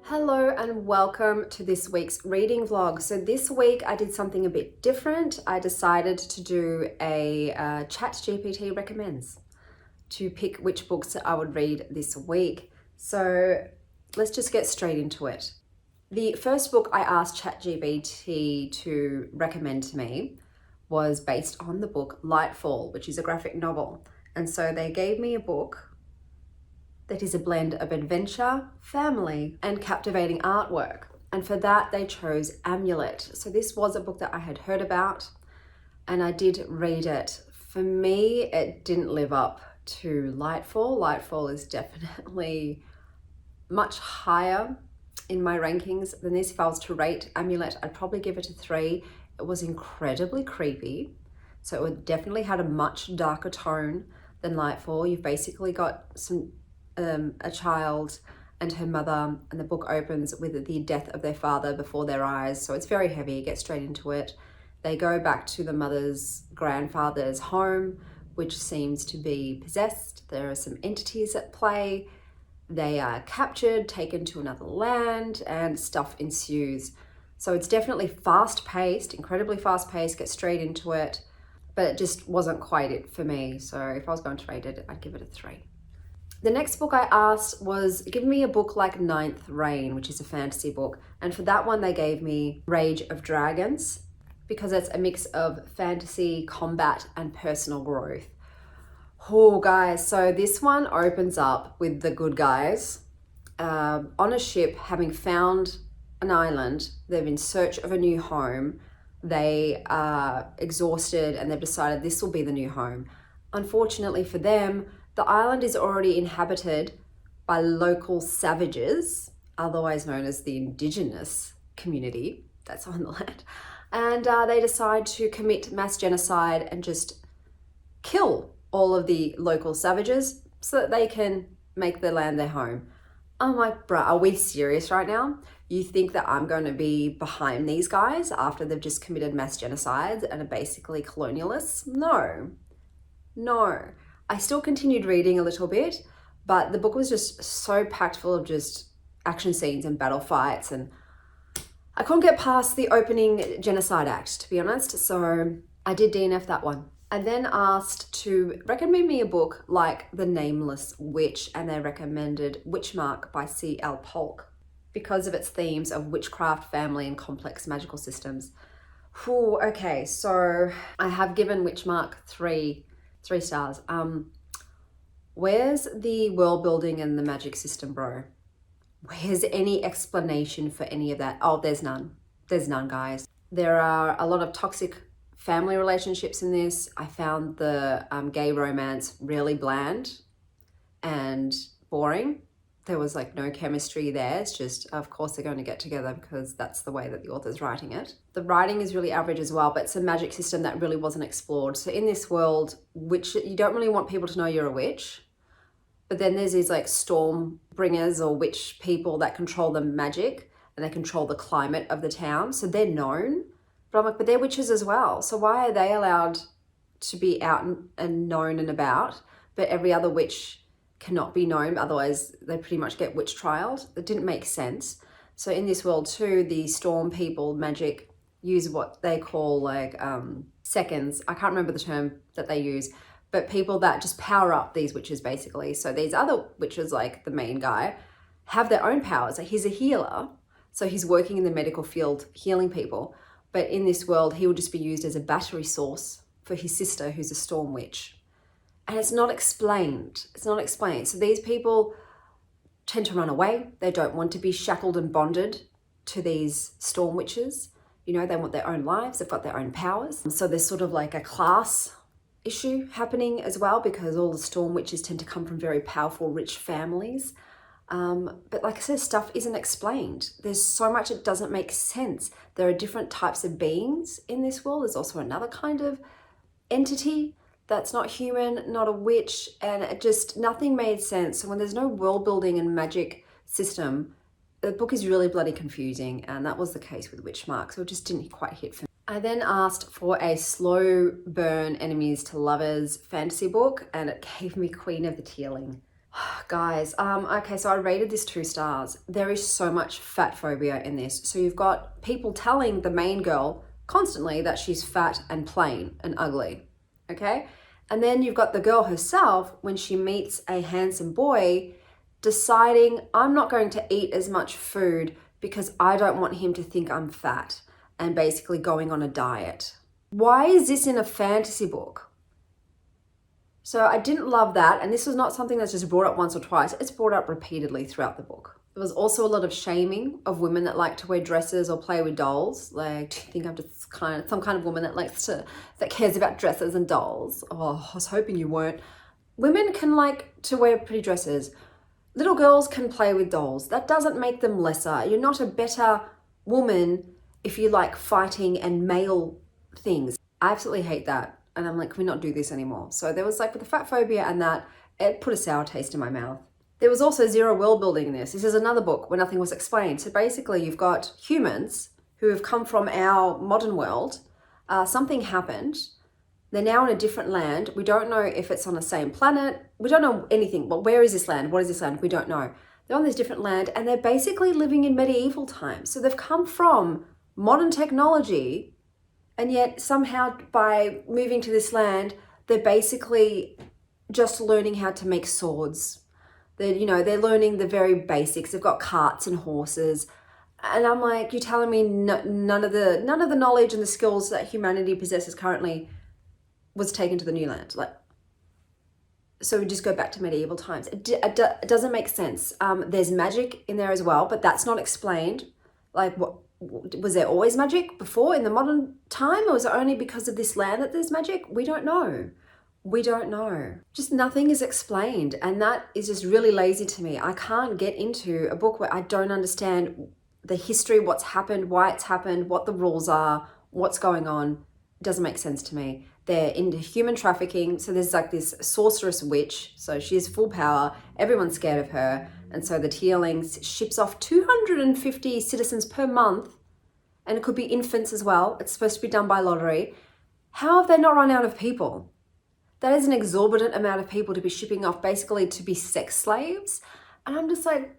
Hello and welcome to this week's reading vlog. So this week I did something a bit different. I decided to do a ChatGPT recommends to pick which books that I would read this week. So let's just get straight into it. The first book I asked ChatGPT to recommend to me was based on the book Lightfall, which is a graphic novel. And so they gave me a book that is a blend of adventure, family, and captivating artwork. And for that, they chose Amulet. So this was a book that I had heard about, and I did read it. For me, it didn't live up to Lightfall. Lightfall is definitely much higher in my rankings than this. If I was to rate Amulet, I'd probably give it a 3. It was incredibly creepy. So it definitely had a much darker tone than Lightfall. You've basically got a child and her mother, and the book opens with the death of their father before their eyes. So it's very heavy, get straight into it. They go back to the mother's grandfather's home, which seems to be possessed. There are some entities at play. They are captured, taken to another land, and stuff ensues. So it's definitely fast-paced, incredibly fast-paced, get straight into it, but it just wasn't quite it for me. So if I was going to rate it, I'd give it a 3. The next book I asked was, give me a book like Ninth Reign, which is a fantasy book. And for that one, they gave me Rage of Dragons, because it's a mix of fantasy, combat, and personal growth. Oh, guys, so this one opens up with the good guys on a ship, having found an island. They're in search of a new home. They are exhausted, and they've decided this will be the new home. Unfortunately for them, the island is already inhabited by local savages, otherwise known as the indigenous community that's on the land. And they decide to commit mass genocide and just kill all of the local savages so that they can make the land their home. I'm like, bruh, are we serious right now? You think that I'm going to be behind these guys after they've just committed mass genocides and are basically colonialists? No. I still continued reading a little bit, but the book was just so packed full of just action scenes and battle fights, and I couldn't get past the opening genocide act, to be honest, so I did DNF that one. I then asked to recommend me a book like The Nameless Witch, and they recommended Witchmark by C.L. Polk because of its themes of witchcraft, family, and complex magical systems. Ooh, okay, so I have given Witchmark 3 stars. Where's the world building and the magic system, bro? Where's any explanation for any of that? Oh, there's none. There's none, guys. There are a lot of toxic family relationships in this. I found the gay romance really bland and boring. There was like no chemistry there. It's just, of course they're going to get together because that's the way that the author's writing it. The writing is really average as well, but it's a magic system that really wasn't explored. So in this world, which you don't really want people to know you're a witch, but then there's these like storm bringers or witch people that control the magic and they control the climate of the town. So they're known, but I'm like, but they're witches as well. So why are they allowed to be out and known and about, but every other witch cannot be known, otherwise they pretty much get witch trialed? It didn't make sense. So in this world too, the storm people, magic, use what they call like seconds. I can't remember the term that they use, but people that just power up these witches basically. So these other witches, like the main guy, have their own powers. He's a healer, so he's working in the medical field healing people. But in this world, he will just be used as a battery source for his sister, who's a storm witch. And it's not explained. It's not explained. So these people tend to run away. They don't want to be shackled and bonded to these storm witches. You know, they want their own lives. They've got their own powers. So there's sort of like a class issue happening as well, because all the storm witches tend to come from very powerful, rich families. But like I said, stuff isn't explained. There's so much it doesn't make sense. There are different types of beings in this world. There's also another kind of entity that's not human, not a witch, and it just, nothing made sense. So when there's no world building and magic system, the book is really bloody confusing, and that was the case with Witchmark, so it just didn't quite hit for me. I then asked for a slow burn enemies to lovers fantasy book, and it gave me Queen of the Tearling. Guys, okay, so I rated this 2 stars. There is so much fat phobia in this. So you've got people telling the main girl constantly that she's fat and plain and ugly, okay? And then you've got the girl herself, when she meets a handsome boy, deciding, I'm not going to eat as much food because I don't want him to think I'm fat, and basically going on a diet. Why is this in a fantasy book? So I didn't love that, and this was not something that's just brought up once or twice. It's brought up repeatedly throughout the book. There was also a lot of shaming of women that like to wear dresses or play with dolls. Like, do you think I'm just some kind of woman that cares about dresses and dolls? Oh, I was hoping you weren't. Women can like to wear pretty dresses. Little girls can play with dolls. That doesn't make them lesser. You're not a better woman if you like fighting and male things. I absolutely hate that. And I'm like, can we not do this anymore? So there was like, with the fat phobia and that, it put a sour taste in my mouth. There was also zero world building in this. This is another book where nothing was explained. So basically you've got humans who have come from our modern world. Something happened. They're now in a different land. We don't know if it's on the same planet. We don't know anything. Well, where is this land? What is this land? We don't know. They're on this different land and they're basically living in medieval times. So they've come from modern technology, and yet somehow by moving to this land, they're basically just learning how to make swords. They're learning the very basics. They've got carts and horses. And I'm like, you're telling me none of the knowledge and the skills that humanity possesses currently was taken to the new land? Like, so we just go back to medieval times. It doesn't make sense. There's magic in there as well, but that's not explained. Like, what was there always magic before in the modern time, or was it only because of this land that there's magic? We don't know. We don't know. Just nothing is explained, and that is just really lazy to me. I can't get into a book where I don't understand the history, what's happened, why it's happened, what the rules are, what's going on. It doesn't make sense to me. They're into human trafficking. So there's like this sorceress witch. So she has full power. Everyone's scared of her. And so the Tearling ships off 250 citizens per month. And it could be infants as well. It's supposed to be done by lottery. How have they not run out of people? That is an exorbitant amount of people to be shipping off, basically to be sex slaves. And I'm just like,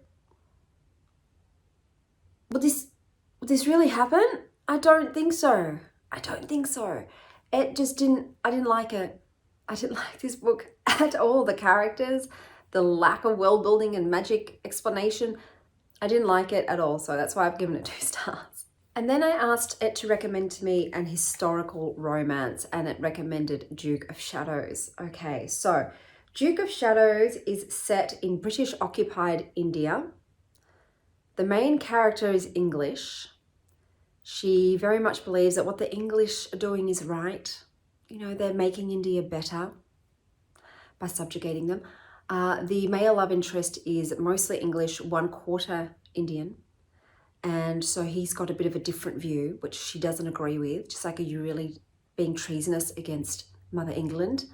would this really happen? I don't think so. I don't think so. I didn't like it. I didn't like this book at all. The characters, the lack of world building and magic explanation, I didn't like it at all. So that's why I've given it 2 stars. And then I asked it to recommend to me an historical romance, and it recommended Duke of Shadows. Okay, so Duke of Shadows is set in British occupied India. The main character is English. She very much believes that what the English are doing is right. They're making India better by subjugating them. The male love interest is mostly English, 1/4 Indian. And so he's got a bit of a different view, which she doesn't agree with. Just like, are you really being treasonous against Mother England?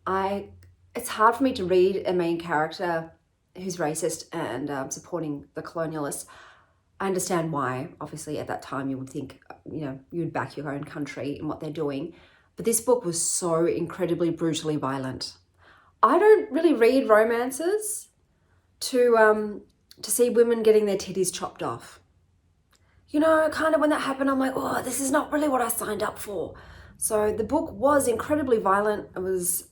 It's hard for me to read a main character who's racist and supporting the colonialists. I understand why. Obviously, at that time, you would think, you would back your own country and what they're doing. But this book was so incredibly brutally violent. I don't really read romances to see women getting their titties chopped off. Kind of when that happened, I'm like, oh, this is not really what I signed up for. So the book was incredibly violent. It was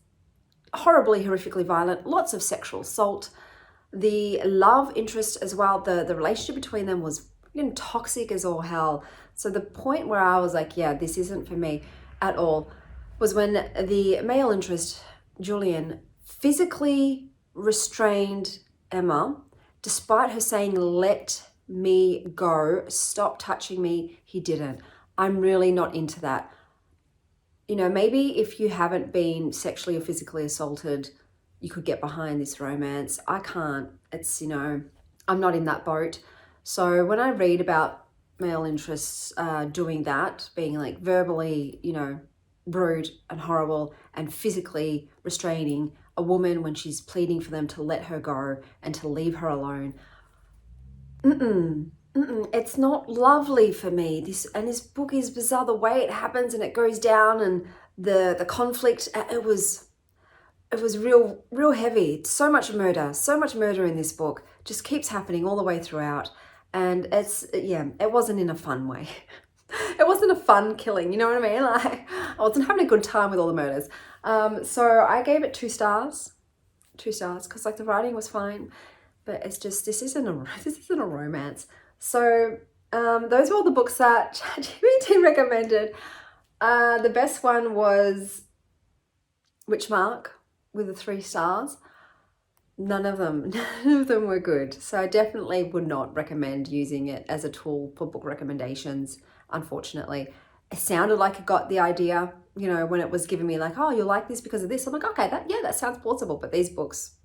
horribly, horrifically violent. Lots of sexual assault. The love interest as well, the relationship between them was toxic as all hell. So the point where I was like, yeah, this isn't for me at all, was when the male interest, Julian, physically restrained Emma, despite her saying, let me go, stop touching me. He didn't. I'm really not into that. Maybe if you haven't been sexually or physically assaulted, you could get behind this romance. I can't. It's, I'm not in that boat. So when I read about male interests doing that, being like verbally, rude and horrible, and physically restraining a woman when she's pleading for them to let her go and to leave her alone, it's not lovely for me. This book is bizarre, the way it happens and it goes down, and the conflict. It was it was real heavy. So much murder in this book. Just keeps happening all the way throughout. And it wasn't in a fun way. It wasn't a fun killing, you know what I mean? Like, I wasn't having a good time with all the murders. So I gave it 2 stars. 2 stars, because like the writing was fine, but it's just, this isn't a romance. So those were all the books that ChatGPT recommended. The best one was Witchmark with the 3 stars. None of them were good. So I definitely would not recommend using it as a tool for book recommendations, unfortunately. It sounded like it got the idea, you know, when it was giving me like, oh, you'll like this because of this. I'm like, okay, that sounds plausible, but these books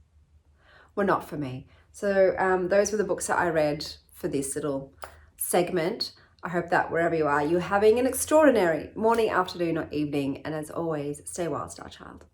were not for me. So those were the books that I read for this little segment. I hope that wherever you are, you're having an extraordinary morning, afternoon, or evening. And as always, stay wild, Star Child.